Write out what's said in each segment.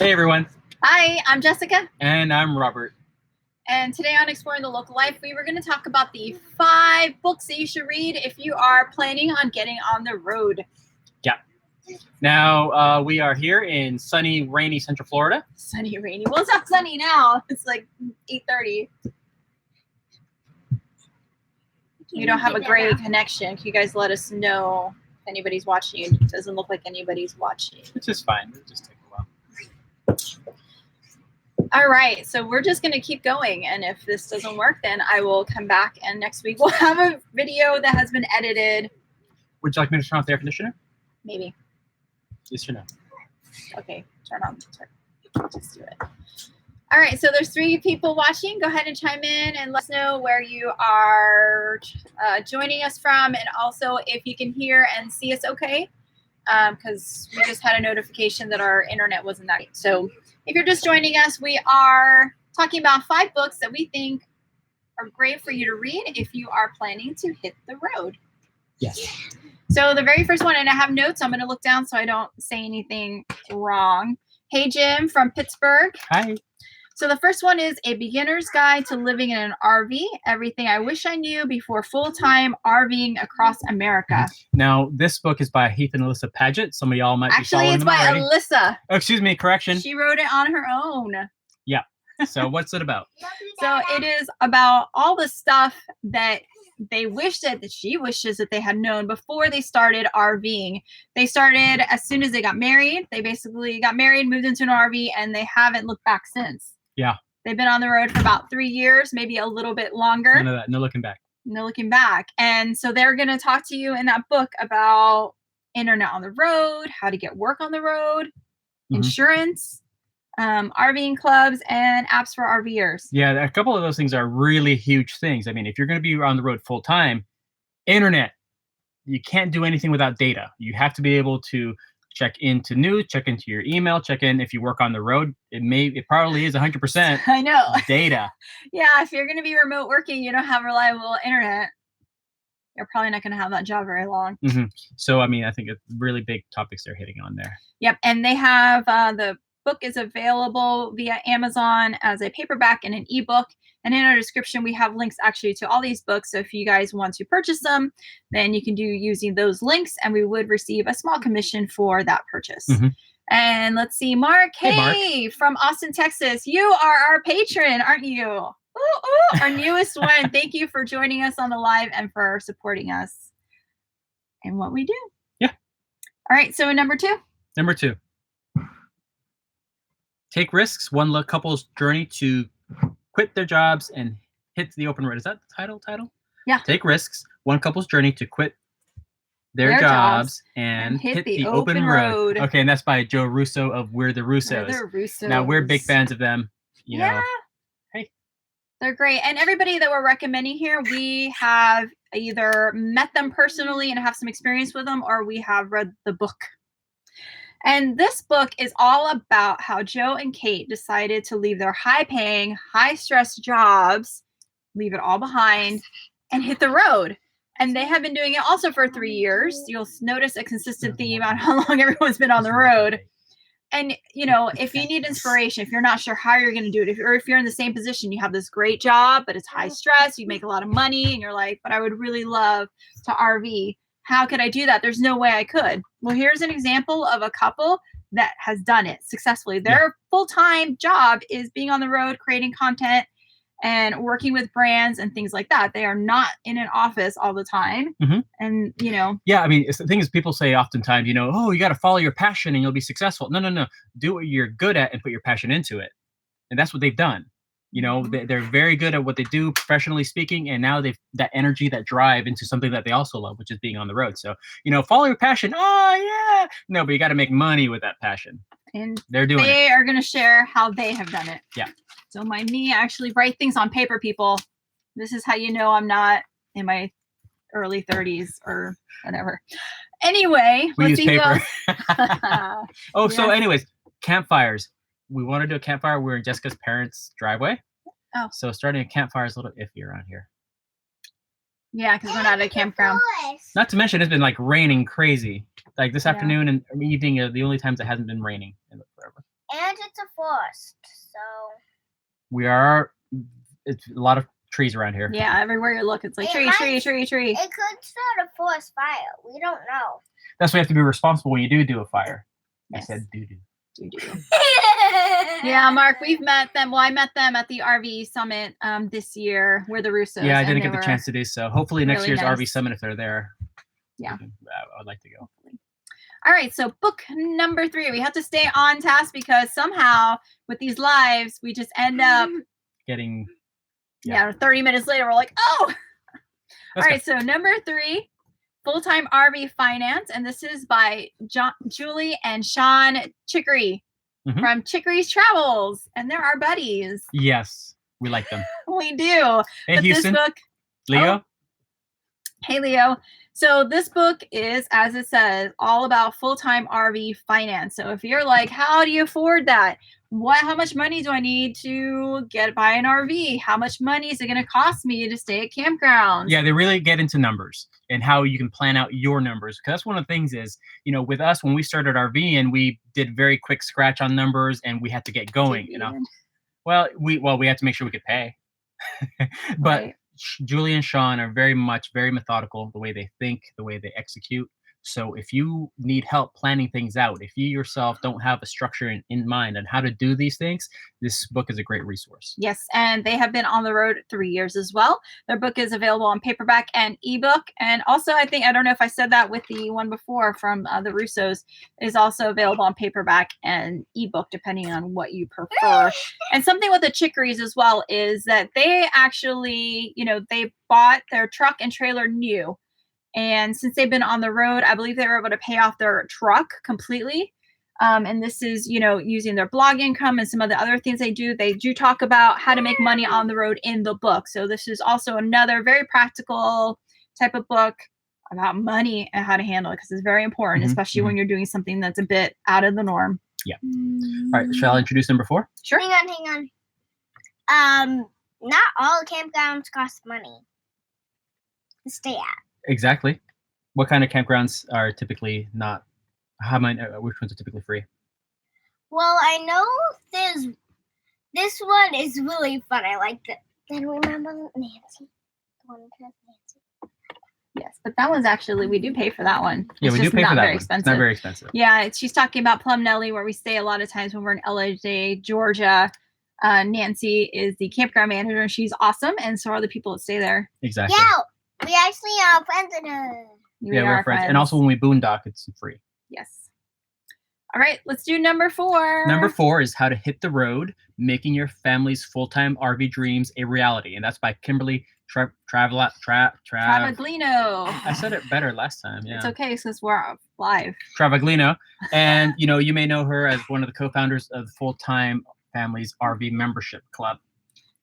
Hey everyone. Hi, I'm Jessica. And I'm Robert. And today on Exploring the Local Life, we were going to talk about the 5 books that you should read if you are planning on getting on the road. Yeah. Now, we are here in sunny, rainy Central Florida. Sunny, rainy. Well, it's not sunny now. It's like 8:30. We don't have a great connection. Can you guys let us know if anybody's watching? It doesn't look like anybody's watching. Which is fine. It'll just take a while. All right, so we're just going to keep going, and if this doesn't work, then I will come back, and next week we'll have a video that has been edited. Would you like me to turn off the air conditioner? Maybe. Yes or no? Okay, turn on. Just do it. All right, so there's 3 people watching. Go ahead and chime in and let us know where you are joining us from, and also if you can hear and see us okay, because we just had a notification that our internet wasn't that great. So if you're just joining us, we are talking about 5 books that we think are great for you to read if you are planning to hit the road. Yes. So the very first one, and I have notes, I'm going to look down so I don't say anything wrong. Hey, Jim from Pittsburgh. Hi. So the first one is A Beginner's Guide to Living in an RV, Everything I Wish I Knew Before Full-Time RVing Across America. Now, this book is by Heath and Alyssa Paget. Some of y'all might be Actually, following it's them by already. Alyssa. Oh, excuse me, correction. She wrote it on her own. Yeah. So what's it about? So it is about all the stuff that they wish that she wishes that they had known before they started RVing. They started as soon as they got married. They basically got married, moved into an RV, and they haven't looked back since. Yeah. They've been on the road for about 3 years, maybe a little bit longer. None of that. No looking back. No looking back. And so they're going to talk to you in that book about internet on the road, how to get work on the road, insurance, RVing clubs, and apps for RVers. Yeah, a couple of those things are really huge things. I mean, if you're going to be on the road full time, internet, you can't do anything without data. You have to be able to check into news, check into your email, check in if you work on the road. It probably is 100% I know. data. Yeah, if you're going to be remote working, you don't have reliable internet, you're probably not going to have that job very long. So, I mean, I think it's really big topics they're hitting on there. Yep, and they have the book is available via Amazon as a paperback and an ebook. And in our description, we have links actually to all these books. So if you guys want to purchase them, then you can do using those links, and we would receive a small commission for that purchase. And let's see, Mark. Hey, Mark. From Austin, Texas. You are our patron, aren't you? Ooh, our newest one. Thank you for joining us on the live and for supporting us and what we do. Yeah. All right. So number 2. Number 2. Take risks. One couple's journey to quit their jobs and hit the open road. Is that the title? Yeah. Take risks. One couple's journey to quit their jobs and hit the open road. Okay, and that's by Joe Russo of We're the Russos. We're the Russos. Now, we're big fans of them. You know. Hey. They're great. And everybody that we're recommending here, we have either met them personally and have some experience with them, or we have read the book. And this book is all about how Joe and Kate decided to leave their high-paying, high-stress jobs, leave it all behind, and hit the road. And they have been doing it also for 3 years. You'll notice a consistent theme on how long everyone's been on the road. And, you know, if you need inspiration, if you're not sure how you're going to do it, if you're in the same position, you have this great job, but it's high stress, you make a lot of money, and you're like, but I would really love to RV. How could I do that? There's no way I could. Well, here's an example of a couple that has done it successfully. Their full-time job is being on the road, creating content, and working with brands and things like that. They are not in an office all the time. And, you know. Yeah, I mean, the thing is, people say oftentimes, you know, oh, you got to follow your passion and you'll be successful. No. Do what you're good at and put your passion into it. And that's what they've done. You know, they're very good at what they do, professionally speaking, and now they've that energy, that drive into something that they also love, which is being on the road. So, you know, follow your passion. Oh, yeah. No, but you got to make money with that passion. And they're doing they are going to share how they have done it. Yeah. Don't mind me. I actually write things on paper, people. This is how you know I'm not in my early 30s or whatever. Anyway, we use paper. Oh, so anyways, campfires. We want to do a campfire. We're in Jessica's parents' driveway. Oh. So starting a campfire is a little iffy around here. Yeah, because we're not at a campground. Not to mention, it's been like raining crazy. Like this afternoon and evening are the only times it hasn't been raining in forever. And it's a forest, so We are. It's a lot of trees around here. Yeah, everywhere you look, it's like It tree, might- tree, tree, tree. it could start a forest fire. We don't know. That's why you have to be responsible when you do a fire. I Yes. said doo-doo. Yeah, Mark, we've met them. Well, I met them at the RV Summit this year. We're the Russos. Yeah, I and didn't they get the were chance to do so. Hopefully next really year's RV nice. Summit, if they're there. Yeah. I would like to go. All right, so book number 3. We have to stay on task because somehow with these lives, we just end up Getting 30 minutes later, we're like, oh. Let's All right, so number 3, Full-Time RV Finance, and this is by Julie and Sean Chicory from Chicory's Travels, and they're our buddies. Yes, we like them. We do. Hey, But Houston. this book, Leo? hey Leo. So this book is, as it says, all about full-time RV finance. So if you're like, how do you afford that? How much money do I need to buy an RV? How much money is it going to cost me to stay at campgrounds? Yeah, they really get into numbers and how you can plan out your numbers. Because that's one of the things is, with us, when we started RVing, we did very quick scratch on numbers and we had to get going, Well, we had to make sure we could pay. But Right. Julie and Sean are very methodical, the way they think, the way they execute. So if you need help planning things out, if you yourself don't have a structure in mind on how to do these things, this book is a great resource. Yes, and they have been on the road 3 years as well. Their book is available on paperback and ebook. And also, I don't know if I said that with the one before from the Russos, is also available on paperback and ebook, depending on what you prefer. And something with the Chicories as well is that they actually, they bought their truck and trailer new. And since they've been on the road, I believe they were able to pay off their truck completely. And this is, using their blog income and some of the other things they do. They do talk about how to make money on the road in the book. So this is also another very practical type of book about money and how to handle it, because it's very important, especially when you're doing something that's a bit out of the norm. Yeah. All right. Shall I introduce number 4? Sure. Hang on. Not all campgrounds cost money to stay at. Exactly. What kind of campgrounds are typically not? Which ones are typically free? Well, I know this one is really fun. I like it. Then remember Nancy? The one with Nancy. Yes, but that one's actually, we do pay for that one. Yeah, It's we do just pay not for that very one. expensive. It's not very expensive. Yeah, she's talking about Plum Nelly, where we stay a lot of times when we're in LA, Georgia. Nancy is the campground manager, and she's awesome, and so are the people that stay there. Exactly. Yeah, we actually are friends in her. We're friends. And also when we boondock, it's free. Yes. All right, let's do number 4. Number 4 is How to Hit the Road, Making Your Family's Full-Time RV Dreams a Reality. And that's by Kimberly Travaglino. Travaglino. I said it better last time. Yeah. It's okay since we're live. Travaglino. And, you may know her as one of the co-founders of Full-Time Families RV Membership Club.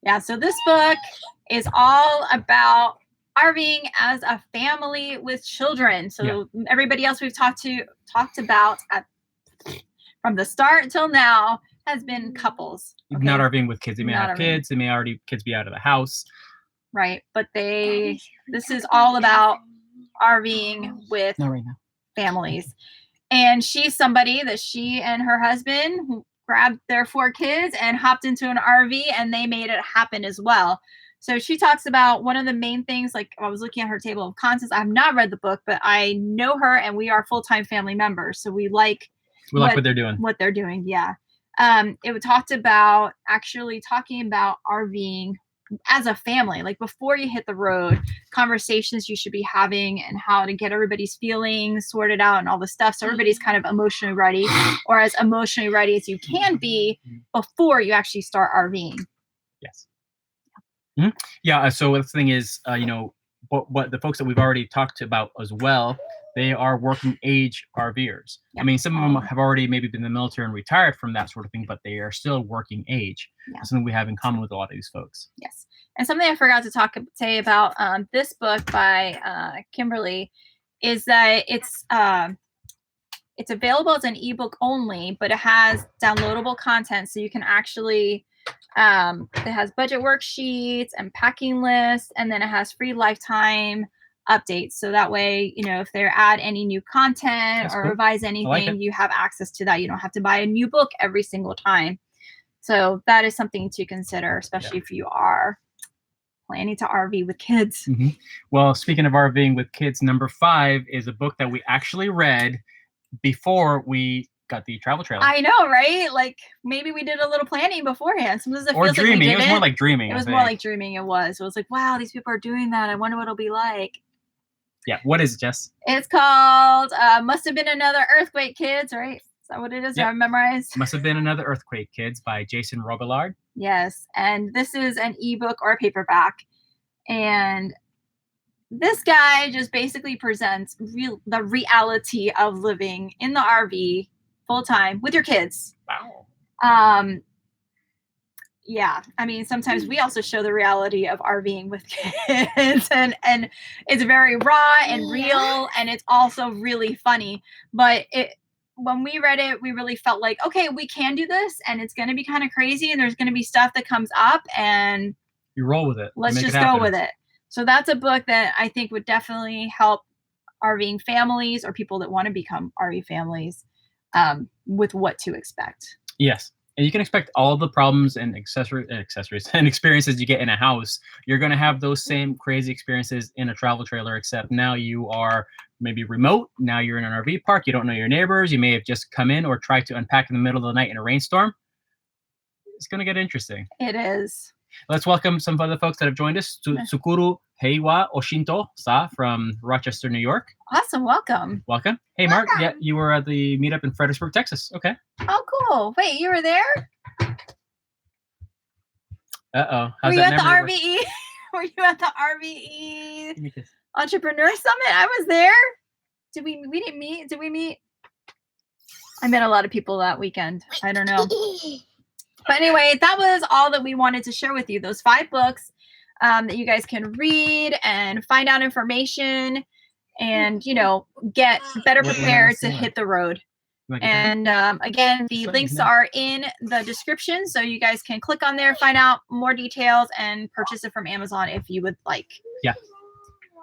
Yeah, so this book is all about RVing as a family with children. So everybody else we've talked about from the start until now has been couples. Okay? Not RVing with kids. They may Not have RVing. kids. They may kids be out of the house. Right, but this is all about RVing with Not right now. families. And she's somebody that she and her husband grabbed their 4 kids and hopped into an RV, and they made it happen as well. So she talks about one of the main things, like I was looking at her table of contents. I have not read the book, but I know her and we are full-time family members. So we like what they're doing. What they're doing, yeah. It talking about RVing as a family, like before you hit the road, conversations you should be having and how to get everybody's feelings sorted out and all the stuff. So everybody's kind of emotionally ready, or as emotionally ready as you can be before you actually start RVing. Yes. Mm-hmm. Yeah. So the thing is, what the folks that we've already talked about as well, they are working age RVers. Yeah. I mean, some of them have already maybe been in the military and retired from that sort of thing, but they are still working age. Yeah. That's something we have in common with a lot of these folks. Yes. And something I forgot to say about this book by Kimberly is that it's available as an ebook only, but it has downloadable content, so you can actually it has budget worksheets and packing lists, and then it has free lifetime updates. So that way, if they add any new content That's or cool. revise like anything, it. you have access to that. You don't have to buy a new book every single time. So that is something to consider, especially if you are planning to RV with kids. Well, speaking of RVing with kids, number 5 is a book that we actually read before we got the travel trailer. I know, right? Like maybe we did a little planning beforehand. Sometimes it or feels dreaming. like we It was more like dreaming. It was more like dreaming. It was like, wow, these people are doing that. I wonder what it'll be like. Yeah. What is it, Jess? It's called Must Have Been Another Earthquake, Kids, right? Is that what it is? Yep. I've memorized. Must Have Been Another Earthquake, Kids by Jason Robillard. Yes. And this is an ebook or a paperback. And this guy just basically presents the reality of living in the RV full time with your kids. Wow. Yeah, I mean, sometimes we also show the reality of RVing with kids, and it's very raw and real, and it's also really funny. But when we read it, we really felt like, okay, we can do this, and it's going to be kind of crazy, and there's going to be stuff that comes up, and you roll with it. Let's just go with it. So that's a book that I think would definitely help RVing families or people that want to become RV families with what to expect. Yes. And you can expect all the problems and accessories and experiences you get in a house. You're going to have those same crazy experiences in a travel trailer, except now you are maybe remote. Now you're in an RV park. You don't know your neighbors. You may have just come in or tried to unpack in the middle of the night in a rainstorm. It's going to get interesting. It is. Let's welcome some other folks that have joined us. Tsukuru Heiwa Oshinto-sa from Rochester, New York. Awesome. Welcome. Welcome. Hey, Mark. Yeah, you were at the meetup in Fredericksburg, Texas. Okay. Oh, cool. Wait, you were there? Uh-oh. Were you at the RVE? Were you at the RVE Entrepreneur Summit? I was there. We didn't meet? Did we meet? I met a lot of people that weekend. I don't know. But anyway, that was all that we wanted to share with you. Those 5 books that you guys can read and find out information and, get better prepared to hit the road. And again, the links are in the description. So you guys can click on there, find out more details, and purchase it from Amazon if you would like. Yeah.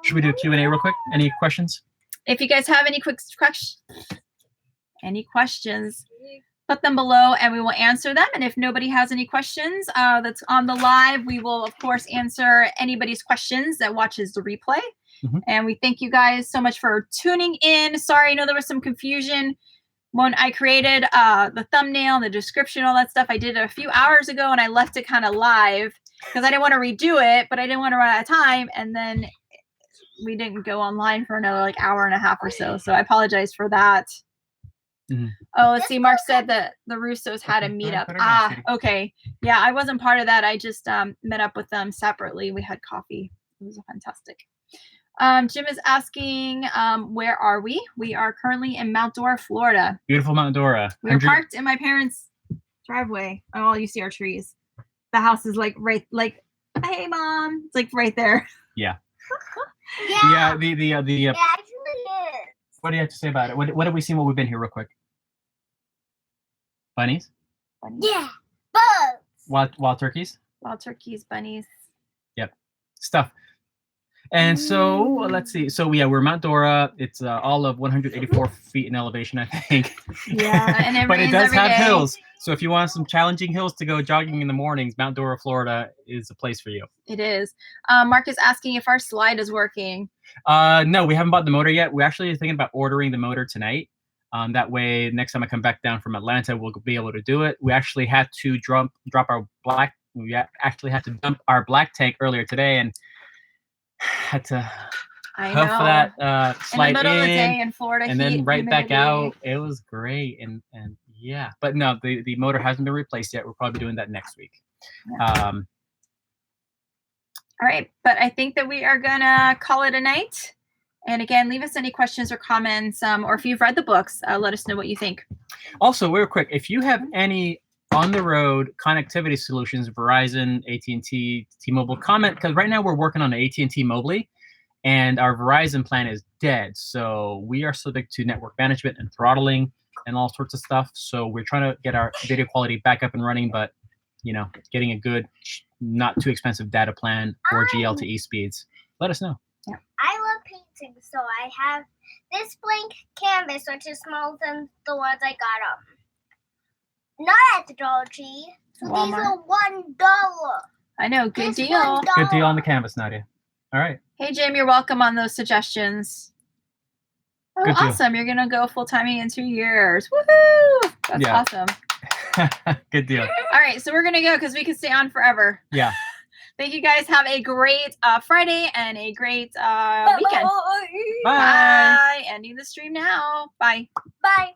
Should we do a Q&A real quick? Any questions? If you guys have any questions, put them below and we will answer them. And if nobody has any questions that's on the live, we will, of course, answer anybody's questions that watches the replay. And we thank you guys so much for tuning in. Sorry, I know there was some confusion when I created the thumbnail, the description, all that stuff. I did it a few hours ago and I left it kind of live because I didn't want to redo it, but I didn't want to run out of time. And then we didn't go online for another hour and a half or so. So I apologize for that. Oh, let's see. Mark said that the Russos had a meetup. Okay. Yeah, I wasn't part of that. I just met up with them separately. We had coffee. It was fantastic. Jim is asking, where are we? We are currently in Mount Dora, Florida. Beautiful Mount Dora. We're parked in my parents' driveway. Oh, you see our trees. The house is hey, Mom. It's right there. Yeah. Yeah. The It actually is. what do you have to say about it? What have we seen while we've been here real quick? Bunnies? Yeah. Bugs. Wild turkeys? Wild turkeys, bunnies. Yep. Stuff. And so let's see. So we're Mount Dora. It's all of 184 feet in elevation, I think. Yeah, and but it does have day. hills. So if you want some challenging hills to go jogging in the mornings, Mount Dora, Florida is a place for you. It is. Mark is asking if our slide is working. No, we haven't bought the motor yet. We're actually thinking about ordering the motor tonight. That way, next time I come back down from Atlanta, we'll be able to do it. We actually had to drop our black. We actually had to dump our black tank earlier today, and had to huff that slide in the middle of the day in Florida, and then right back out. It was great, and yeah, but no, the motor hasn't been replaced yet. We're probably doing that next week. Yeah. All right, but I think that we are gonna call it a night. And again, leave us any questions or comments, or if you've read the books, let us know what you think. Also, real quick, if you have any on-the-road connectivity solutions, Verizon, AT&T, T-Mobile, comment, because right now we're working on the AT&T Mobility, and our Verizon plan is dead. So we are subject to network management and throttling and all sorts of stuff. So we're trying to get our video quality back up and running, but getting a good, not too expensive data plan for LTE speeds. Let us know. I love painting. So I have this blank canvas, which is smaller than the ones I got not at the Dollar Tree. So these Walmart. are $1. I know. Good This deal. $1. Good deal on the canvas, Nadia. All right. Hey, Jim, you're welcome on those suggestions. Oh, Good deal. awesome. You're going to go full-timing in 2 years. Woohoo! That's Yeah. awesome. Good deal. All right, so we're going to go because we can stay on forever. Yeah. Thank you guys. Have a great Friday and a great weekend. Bye. Bye. Ending the stream now. Bye. Bye.